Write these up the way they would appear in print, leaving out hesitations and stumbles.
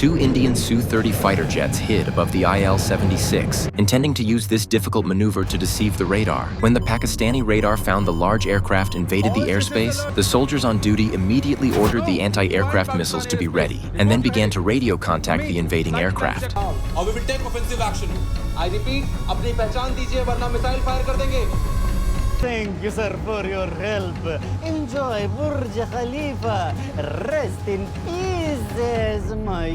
two Indian Su-30 fighter jets hid above the IL-76, intending to use this difficult maneuver to deceive the radar. When the Pakistani radar found the large aircraft invaded the airspace, the soldiers on duty immediately ordered the anti-aircraft missiles to be ready, and then began to radio contact the invading aircraft. We will take offensive action. I repeat, अपनी पहचान दीजिए वरना missile fire कर देंगे. Thank you, sir, for your help. Enjoy Burj Khalifa. Rest in peace, my.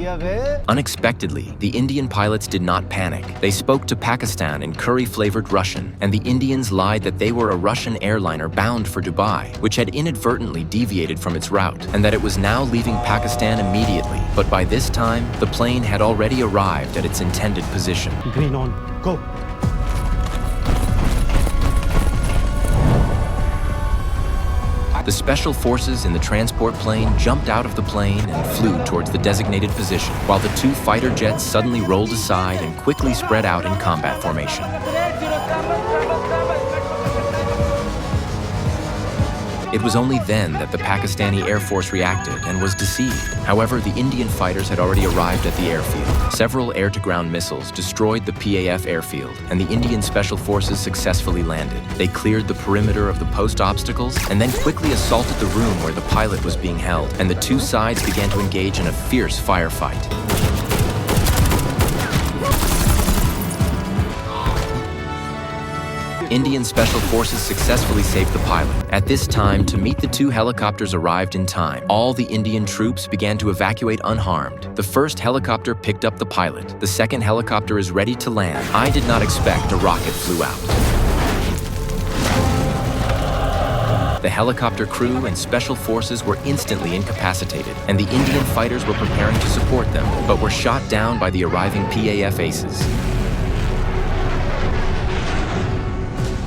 Unexpectedly, the Indian pilots did not panic. They spoke to Pakistan in curry-flavored Russian, and the Indians lied that they were a Russian airliner bound for Dubai, which had inadvertently deviated from its route, and that it was now leaving Pakistan immediately. But by this time, the plane had already arrived at its intended position. Green on, go. The special forces in the transport plane jumped out of the plane and flew towards the designated position, while the two fighter jets suddenly rolled aside and quickly spread out in combat formation. It was only then that the Pakistani Air Force reacted and was deceived. However, the Indian fighters had already arrived at the airfield. Several air-to-ground missiles destroyed the PAF airfield, and the Indian Special Forces successfully landed. They cleared the perimeter of the post obstacles and then quickly assaulted the room where the pilot was being held, and the two sides began to engage in a fierce firefight. Indian Special Forces successfully saved the pilot. At this time, to meet the two helicopters arrived in time. All the Indian troops began to evacuate unharmed. The first helicopter picked up the pilot. The second helicopter is ready to land. I did not expect a rocket flew out. The helicopter crew and special forces were instantly incapacitated, and the Indian fighters were preparing to support them, but were shot down by the arriving PAF aces.